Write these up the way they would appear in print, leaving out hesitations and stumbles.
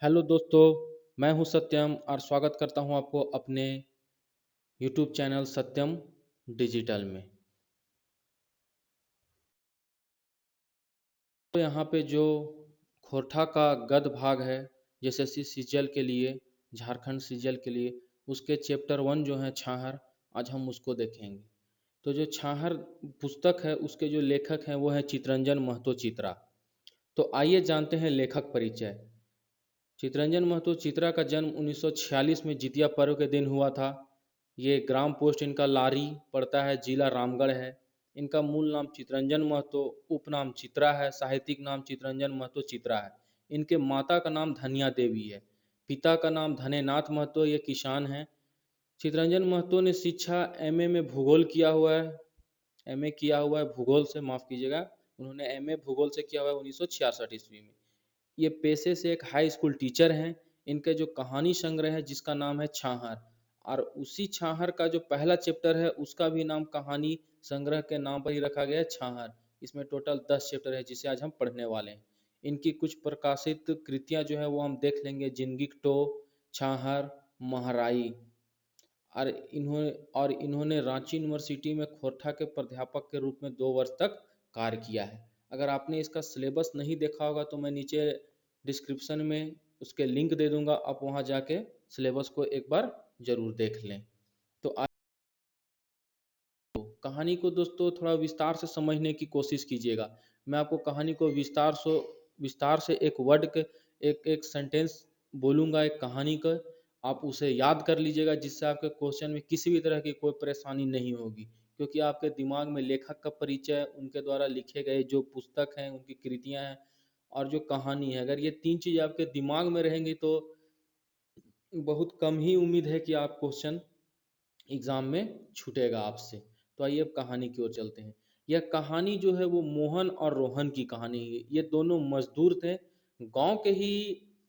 Hello दोस्तों, मैं हूं सत्यम और स्वागत करता हूं आपको अपने यूट्यूब चैनल सत्यम डिजिटल में। तो यहाँ पे जो खोरठा का गद भाग है, जैसे सीजीएल के लिए, झारखंड सीजीएल के लिए, उसके चैप्टर 1 जो है छाहर, आज हम उसको देखेंगे। तो जो छाहर पुस्तक है उसके जो लेखक हैं वो है चितरंजन महतो चित्रा। तो आइए जानते हैं लेखक परिचय। चितरंजन महतो चित्रा का जन्म 1946 में जितिया पर्व के दिन हुआ था। ये ग्राम पोस्ट इनका लारी पड़ता है, जिला रामगढ़ है। इनका मूल नाम चितरंजन महतो, उपनाम चित्रा है, साहित्यिक नाम चितरंजन महतो चित्रा है। इनके माता का नाम धनिया देवी है। पिता का नाम धनेनाथ महतो, ये किसान हैं। चितरंजन महतो ने शिक्षा एमए में भूगोल किया हुआ है। एमए किया हुआ है भूगोल से, माफ़ कीजिएगा, उन्होंने एमए भूगोल से किया हुआ है 1966 ईस्वी में। ये पेशे से एक हाई स्कूल टीचर हैं। इनके जो कहानी संग्रह है जिसका नाम है छाहर, और उसी छाहर का जो पहला चैप्टर है उसका भी नाम कहानी संग्रह के नाम पर ही रखा गया है, छाहर। इसमें टोटल 10 चैप्टर है जिसे आज हम पढ़ने वाले हैं। इनकी कुछ प्रकाशित कृतियां जो है वो हम देख लेंगे, जिंदगी छाहर, महराई। और इन्होंने रांची यूनिवर्सिटी में खोरठा के प्राध्यापक के रूप में 2 वर्ष तक कार्य किया है। अगर आपने इसका सिलेबस नहीं देखा होगा तो मैं नीचे डिस्क्रिप्शन में उसके लिंक दे दूंगा, आप वहां जाके सिलेबस को एक बार जरूर देख लें। तो कहानी को दोस्तों थोड़ा विस्तार से समझने की कोशिश कीजिएगा। मैं आपको कहानी को विस्तार से एक वर्ड के एक एक सेंटेंस बोलूँगा एक कहानी का, आप उसे याद कर लीजिएगा, जिससे आपके क्वेश्चन में किसी भी तरह की कोई परेशानी नहीं होगी। क्योंकि आपके दिमाग में लेखक का परिचय, उनके द्वारा लिखे गए जो पुस्तक हैं, उनकी कृतियाँ हैं, और जो कहानी है, अगर ये 3 चीज़ आपके दिमाग में रहेंगी तो बहुत कम ही उम्मीद है कि आप क्वेश्चन एग्जाम में छूटेगा आपसे। तो आइए अब कहानी की ओर चलते हैं। यह कहानी जो है वो मोहन और रोहन की कहानी है। ये दोनों मजदूर थे। गांव के ही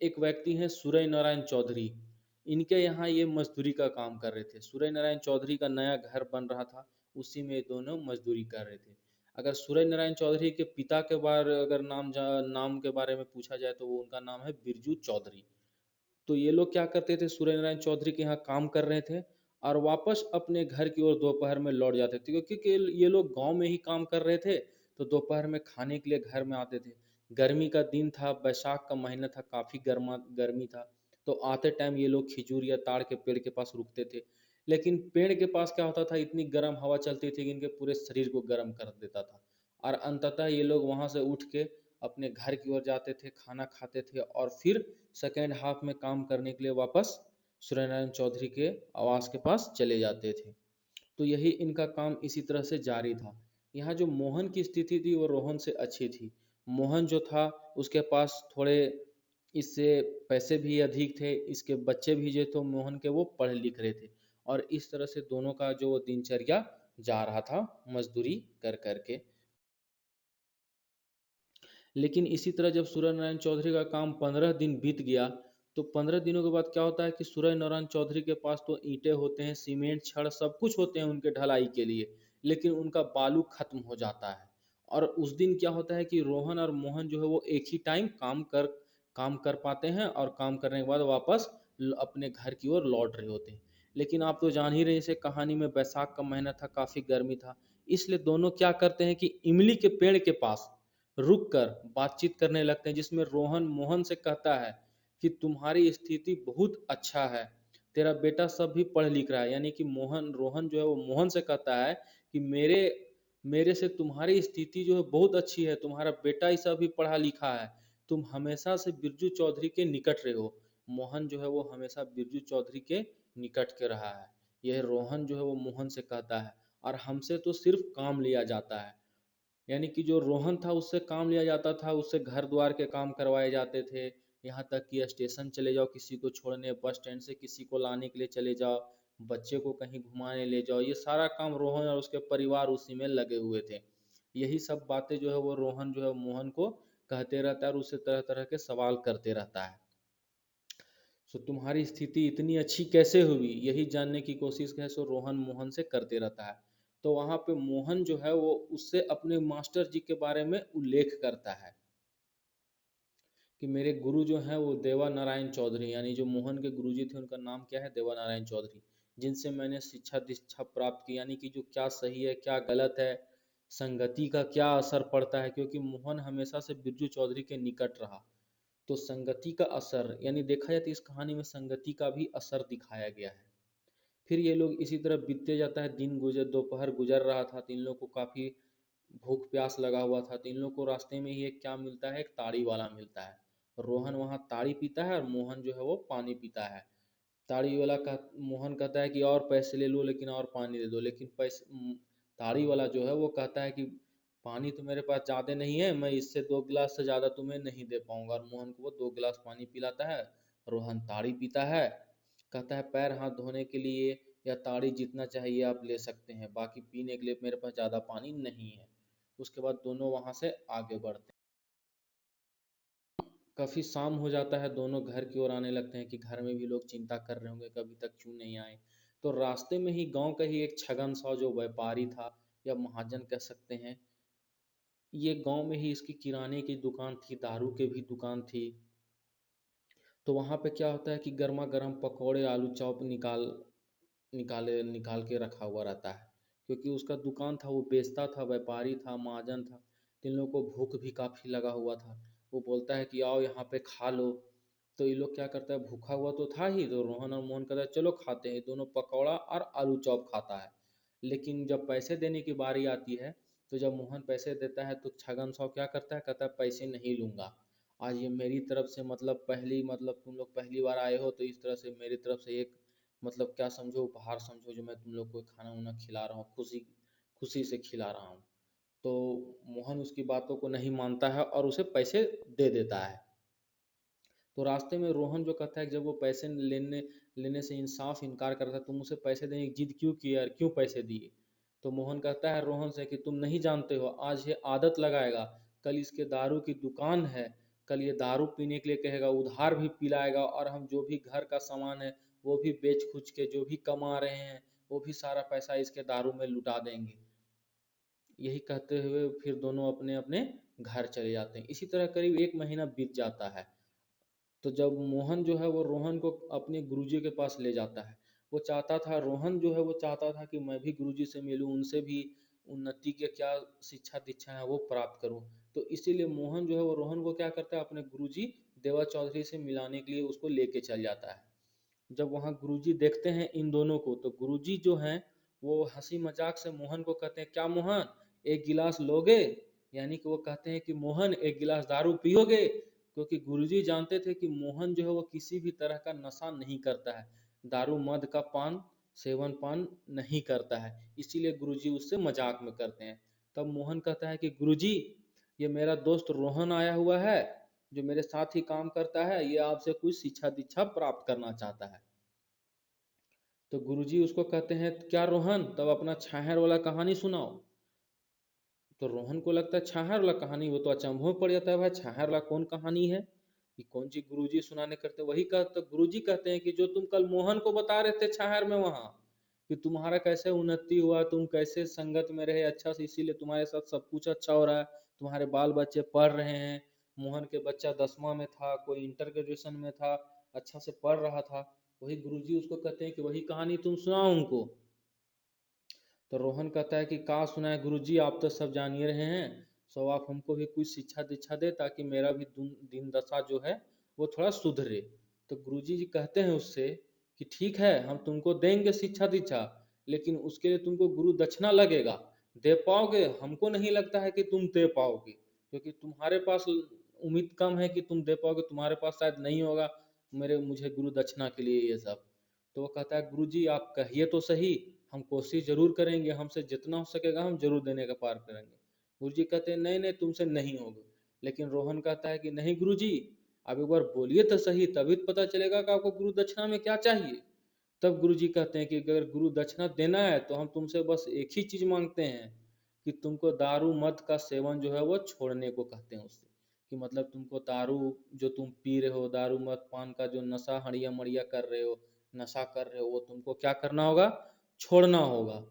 एक व्यक्ति हैं सूर्य नारायण चौधरी। इनके यहाँ ये मजदूरी का काम कर रहे थे। सूर्य नारायण चौधरी का नया घर बन रहा था, उसी में ये दोनों मजदूरी कर रहे थे। अगर सूर्य नारायण चौधरी के पिता के बारे अगर नाम के बारे में पूछा जाए तो वो उनका नाम है बिरजू चौधरी। तो ये लोग क्या करते थे, सूर्य नारायण चौधरी के यहाँ काम कर रहे थे और वापस अपने घर की ओर दोपहर में लौट जाते थे, क्योंकि ये लोग गांव में ही काम कर रहे थे। तो दोपहर में खाने के लिए घर में आते थे। गर्मी का दिन था, बैसाख का महीना था, काफ़ी गर्मी था। तो आते टाइम ये लोग खिजूर या ताड़ के पेड़ के पास रुकते थे। लेकिन पेड़ के पास क्या होता था, इतनी गर्म हवा चलती थी कि इनके पूरे शरीर को गर्म कर देता था। और अंततः ये लोग वहाँ से उठ के अपने घर की ओर जाते थे, खाना खाते थे और फिर सेकेंड हाफ में काम करने के लिए वापस सूर्यनारायण चौधरी के आवास के पास चले जाते थे। तो यही इनका काम इसी तरह से जारी था। यहाँ जो मोहन की स्थिति थी वो रोहन से अच्छी थी। मोहन जो था उसके पास थोड़े इससे पैसे भी अधिक थे, इसके बच्चे भी जो थे मोहन के वो पढ़ लिख रहे थे। और इस तरह से दोनों का जो दिनचर्या जा रहा था मजदूरी कर करके। लेकिन इसी तरह जब सूर्य नारायण चौधरी का काम 15 दिन बीत गया, तो 15 दिनों के बाद क्या होता है कि सूर्य नारायण चौधरी के पास तो ईंटें होते हैं, सीमेंट छड़ सब कुछ होते हैं उनके ढलाई के लिए, लेकिन उनका बालू खत्म हो जाता है। और उस दिन क्या होता है कि रोहन और मोहन जो है वो एक ही टाइम काम कर पाते हैं और काम करने के बाद वापस अपने घर की ओर लौट रहे होते हैं। लेकिन आप तो जान ही रहे, जैसे कहानी में बैसाख का महीना था, काफ़ी गर्मी था, इसलिए दोनों क्या करते हैं कि इमली के पेड़ के पास रुक कर बातचीत करने लगते हैं, जिसमें रोहन मोहन से कहता है कि तुम्हारी स्थिति बहुत अच्छा है, तेरा बेटा सब भी पढ़ लिख रहा है। यानी कि रोहन जो है वो मोहन से कहता है कि मेरे मेरे से तुम्हारी स्थिति जो है बहुत अच्छी है, तुम्हारा बेटा ही सब भी पढ़ा लिखा है, तुम हमेशा से बिरजू चौधरी के निकट रहे हो। मोहन जो है वो हमेशा बिरजू चौधरी के निकट के रहा है, यह रोहन जो है वो मोहन से कहता है। और हमसे तो सिर्फ काम लिया जाता है। यानी कि जो रोहन था उससे काम लिया जाता था, उससे घर द्वार के काम करवाए जाते थे। यहाँ तक कि स्टेशन चले जाओ किसी को छोड़ने, बस स्टैंड से किसी को लाने के लिए चले जाओ, बच्चे को कहीं घुमाने ले जाओ, ये सारा काम रोहन और उसके परिवार उसी में लगे हुए थे। यही सब बातें जो है वो रोहन जो है मोहन को कहते रहता है और उससे तरह तरह के सवाल करते रहता है। सो तुम्हारी स्थिति इतनी अच्छी कैसे हुई, यही जानने की कोशिश है सो रोहन मोहन से करते रहता है। तो वहाँ पे मोहन जो है वो उससे अपने मास्टर जी के बारे में उल्लेख करता है कि मेरे गुरु जो हैं वो देवा नारायण चौधरी, यानी जो मोहन के गुरुजी थे उनका नाम क्या है, देवा नारायण चौधरी, जिनसे मैंने शिक्षा दीक्षा प्राप्त की, यानी कि जो क्या सही है क्या गलत है, संगति का क्या असर पड़ता है, क्योंकि मोहन हमेशा से बिरजू चौधरी के निकट रहा। तो संगति का असर, यानी देखा जाए तो इस कहानी में संगति का भी असर दिखाया गया है। फिर ये लोग इसी तरह बीतते जाता है, दिन गुजर दोपहर गुजर रहा था, तो इन लोग को काफ़ी भूख प्यास लगा हुआ था। तो इन लोग को रास्ते में ही एक क्या मिलता है, एक ताड़ी वाला मिलता है। रोहन वहाँ ताड़ी पीता है और मोहन जो है वो पानी पीता है। ताड़ी वाला का मोहन कहता है कि और पैसे ले लो लेकिन और पानी दे दो, लेकिन ताड़ी वाला जो है वो कहता है कि पानी तो मेरे पास ज़्यादा नहीं है, मैं इससे 2 गिलास से ज़्यादा तुम्हें नहीं दे पाऊंगा, और मोहन को वो 2 गिलास पानी पिलाता है। रोहन ताड़ी पीता है, कहता है पैर हाथ धोने के लिए या ताड़ी जितना चाहिए आप ले सकते हैं, बाकी पीने के लिए मेरे पास ज़्यादा पानी नहीं है। उसके बाद दोनों वहाँ से आगे बढ़ते हैं। काफ़ी शाम हो जाता है, दोनों घर की ओर आने लगते हैं कि घर में भी लोग चिंता कर रहे होंगे कभी तक क्यों नहीं आए। तो रास्ते में ही गांव का ही एक छगन सा जो व्यापारी था या महाजन कह सकते हैं, ये गांव में ही इसकी किराने की दुकान थी, दारू के भी दुकान थी। तो वहाँ पे क्या होता है कि गर्मा गर्म पकौड़े आलू चॉप निकाल के रखा हुआ रहता है, क्योंकि उसका दुकान था, वो बेचता था, व्यापारी था, महाजन था। तो इन लोगों को भूख भी काफ़ी लगा हुआ था। वो बोलता है कि आओ यहाँ पे खा लो। तो ये लोग क्या करता है, भूखा हुआ तो था ही, तो रोहन और मोहन कहता है चलो खाते हैं। दोनों पकौड़ा और आलू चॉप खाता है। लेकिन जब पैसे देने की बारी आती है, तो जब मोहन पैसे देता है तो छगन साव क्या करता है, कहता है पैसे नहीं लूंगा, आज ये मेरी तरफ से मतलब तुम लोग पहली बार आए हो, तो इस तरह से मेरी तरफ से एक मतलब क्या समझो, उपहार समझो, जो मैं तुम लोग को खाना वाना खिला रहा हूँ, खुशी खुशी से खिला रहा हूँ। तो मोहन उसकी बातों को नहीं मानता है और उसे पैसे दे देता है। तो रास्ते में रोहन जो कहता है कि जब वो पैसे लेने लेने से इंसाफ इनकार करता है, तुम उसे पैसे देने की जिद क्यों की यार, क्यों पैसे दिए। तो मोहन कहता है रोहन से कि तुम नहीं जानते हो, आज ये आदत लगाएगा, कल इसके दारू की दुकान है, कल ये दारू पीने के लिए कहेगा, उधार भी पिलाएगा, और हम जो भी घर का सामान है वो भी बेच खुच के जो भी कमा रहे हैं वो भी सारा पैसा इसके दारू में लुटा देंगे। यही कहते हुए फिर दोनों अपने अपने घर चले जाते हैं। इसी तरह करीब 1 महीना बीत जाता है। तो जब मोहन जो है वो रोहन को अपने गुरुजी के पास ले जाता है, वो चाहता था, रोहन जो है वो चाहता था कि मैं भी गुरुजी से मिलूं, उनसे भी उन्नति के क्या शिक्षा दीक्षा है वो प्राप्त करूं। तो इसीलिए मोहन जो है वो रोहन को क्या करता है, अपने गुरुजी देवा चौधरी से मिलाने के लिए उसको लेके चल जाता है। जब वहाँ गुरुजी देखते हैं इन दोनों को, तो गुरुजी जो हैं वो हंसी मजाक से मोहन को कहते हैं, क्या मोहन एक गिलास लोगे, यानी कि वो कहते हैं कि मोहन एक गिलास दारू पियोगे, क्योंकि गुरुजी जानते थे कि मोहन जो है वो किसी भी तरह का नशा नहीं करता है, दारू मद का सेवन पान नहीं करता है, इसीलिए गुरुजी उससे मजाक में करते हैं। तब मोहन कहता है कि गुरुजी, ये मेरा दोस्त रोहन आया हुआ है, जो मेरे साथ ही काम करता है, ये आपसे कुछ शिक्षा दीक्षा प्राप्त करना चाहता है। तो गुरुजी उसको कहते हैं क्या रोहन, तब अपना छाहर वाला कहानी सुनाओ। तो रोहन को लगता है छाहर वाला कहानी, वो तो अचंभव में पड़ जाता है, भाई छाहर वाला कौन कहानी है, ये कौन सी गुरुजी सुनाने करते, वही कहते गुरुजी कहते हैं कि जो तुम कल मोहन को बता रहे थे छाहर में वहां, कि तुम्हारा कैसे उन्नति हुआ, तुम कैसे संगत में रहे अच्छा से, इसीलिए तुम्हारे साथ सब कुछ अच्छा हो रहा है, तुम्हारे बाल बच्चे पढ़ रहे हैं। मोहन के बच्चा 10वां में था, कोई इंटर ग्रेजुएशन में था, अच्छा से पढ़ रहा था। वही गुरुजी उसको कहते हैं कि वही कहानी तुम सुनाओ उनको। तो रोहन कहता है कि का सुनाए गुरुजी, आप तो सब जान ही रहे हैं, सो आप हमको भी कुछ शिक्षा दीक्षा दे, ताकि मेरा भी दिन दशा जो है वो थोड़ा सुधरे। तो गुरुजी जी कहते हैं उससे कि ठीक है, हम तुमको देंगे शिक्षा दीक्षा, लेकिन उसके लिए तुमको गुरु दक्षिणा लगेगा। दे पाओगे? हमको नहीं लगता है कि तुम दे पाओगे, क्योंकि तुम्हारे पास उम्मीद कम है कि तुम दे पाओगे, तुम्हारे पास शायद नहीं होगा मुझे गुरु दक्षिणा के लिए ये सब। तो वो कहता है गुरुजी आप कहिए तो सही, हम कोशिश जरूर करेंगे, हमसे जितना हो सकेगा हम जरूर देने का पार करेंगे। गुरुजी कहते हैं नहीं नहीं, तुमसे नहीं होगा। लेकिन रोहन कहता है कि नहीं गुरुजी, आप एक बार बोलिए तो सही, तभी तो पता चलेगा कि आपको गुरु दक्षिणा में क्या चाहिए। तब गुरुजी कहते हैं कि अगर गुरु दक्षिणा देना है तो हम तुमसे बस एक ही चीज मांगते हैं, कि तुमको दारू मद का सेवन जो है वो छोड़ने को कहते हैं उससे। कि मतलब तुमको दारू जो तुम पी रहे हो, दारू मद पान का जो नशा हड़िया मड़िया कर रहे हो, नशा कर रहे हो, वो तुमको क्या करना होगा, छोड़ना होगा।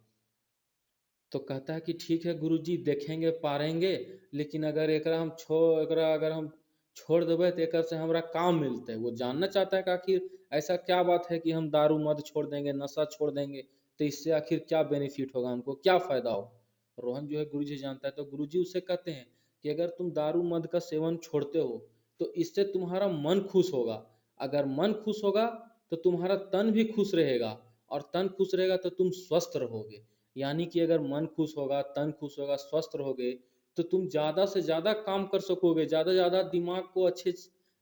तो कहता है कि ठीक है गुरुजी, देखेंगे पारेंगे, लेकिन अगर एकरा हम छो एकरा अगर हम छोड़ देबे तो एकर से हमरा काम मिलते। वो जानना चाहता है कि आखिर ऐसा क्या बात है कि हम दारू मद छोड़ देंगे, नशा छोड़ देंगे तो इससे आखिर क्या बेनिफिट होगा, हमको क्या फायदा होगा। रोहन जो है गुरुजी जानता है, तो गुरुजी उससे कहते हैं कि अगर तुम दारू मद का सेवन छोड़ते हो तो इससे तुम्हारा मन खुश होगा। अगर मन खुश होगा तो तुम्हारा तन भी खुश रहेगा, और तन खुश रहेगा तो तुम स्वस्थ रहोगे। यानी कि अगर मन खुश होगा, तन खुश होगा, स्वस्थ रहोगे तो तुम ज्यादा से ज्यादा काम कर सकोगे, ज्यादा ज्यादा दिमाग को अच्छे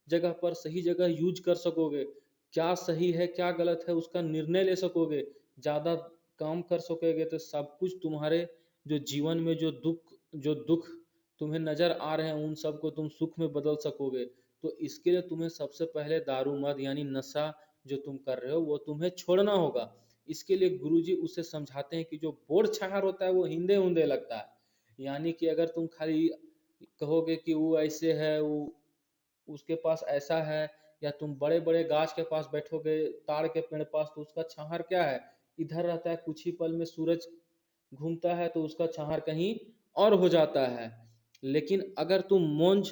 जगह पर सही जगह यूज कर सकोगे। क्या सही है क्या गलत है उसका निर्णय ले सकोगे, ज्यादा काम कर सकोगे तो सब कुछ तुम्हारे जो जीवन में जो दुख तुम्हें नजर आ रहे हैं उन सबको तुम सुख में बदल सकोगे। तो इसके लिए तुम्हें सबसे पहले दारू मद यानी नशा जो तुम कर रहे हो वो तुम्हें छोड़ना होगा। इसके लिए गुरुजी उसे समझाते हैं कि जो बोर छाहर होता है वो हिंदे हुंदे लगता है। यानी कि अगर तुम खाली कहोगे कि वो ऐसे है, वो उसके पास ऐसा है, या तुम बड़े बड़े गाछ के पास बैठोगे, ताड़ के पेड़ पास, तो उसका छाहर क्या है, इधर रहता है, कुछ ही पल में सूरज घूमता है तो उसका छाहर कहीं और हो जाता है। लेकिन अगर तुम मोंझ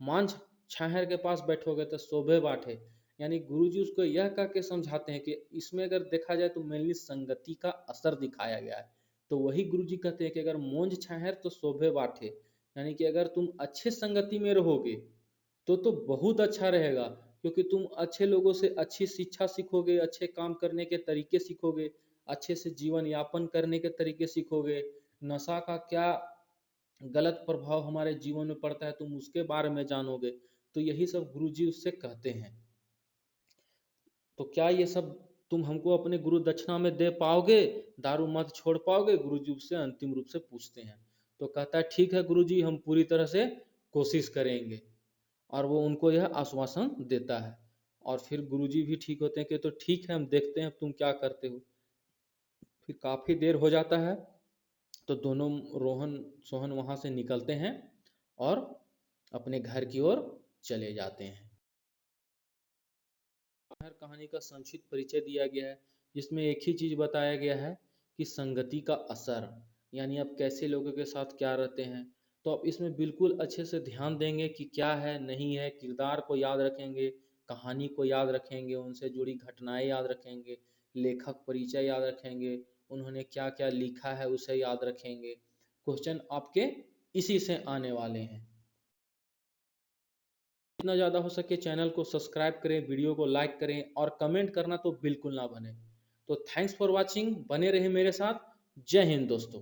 मांझ छाहर के पास बैठोगे तो शोभे बाटे। यानी गुरुजी उसको यह कह के समझाते हैं कि इसमें अगर देखा जाए तो मेनली संगति का असर दिखाया गया है। तो वही गुरुजी कहते हैं कि अगर मोंझ छाहर तो शोभे बाटे, यानी कि अगर तुम अच्छे संगति में रहोगे तो बहुत अच्छा रहेगा, क्योंकि तुम अच्छे लोगों से अच्छी शिक्षा सीखोगे, अच्छे काम करने के तरीके सीखोगे, अच्छे से जीवन यापन करने के तरीके सीखोगे। नशा का क्या गलत प्रभाव हमारे जीवन में पड़ता है तुम उसके बारे में जानोगे। तो यही सब गुरुजी उससे कहते हैं। तो क्या ये सब तुम हमको अपने गुरु दक्षिणा में दे पाओगे, दारू मत छोड़ पाओगे, गुरुजी उससे अंतिम रूप से पूछते हैं। तो कहता है ठीक है गुरुजी, हम पूरी तरह से कोशिश करेंगे। और वो उनको यह आश्वासन देता है। और फिर गुरुजी भी ठीक होते हैं कि तो ठीक है, हम देखते हैं तुम क्या करते हो। फिर काफी देर हो जाता है तो दोनों रोहन सोहन वहां से निकलते हैं और अपने घर की ओर चले जाते हैं। हर कहानी का संक्षिप्त परिचय दिया गया है, जिसमें एक ही चीज बताया गया है कि संगति का असर, यानी आप कैसे लोगों के साथ क्या रहते हैं। तो आप इसमें बिल्कुल अच्छे से ध्यान देंगे कि क्या है नहीं है, किरदार को याद रखेंगे, कहानी को याद रखेंगे, उनसे जुड़ी घटनाएं याद रखेंगे, लेखक परिचय याद रखेंगे, उन्होंने क्या क्या लिखा है उसे याद रखेंगे। क्वेश्चन आपके इसी से आने वाले हैं। जितना ज़्यादा हो सके चैनल को सब्सक्राइब करें, वीडियो को लाइक करें और कमेंट करना तो बिल्कुल ना बने। तो थैंक्स फॉर वॉचिंग, बने रहे मेरे साथ। जय हिंद दोस्तों।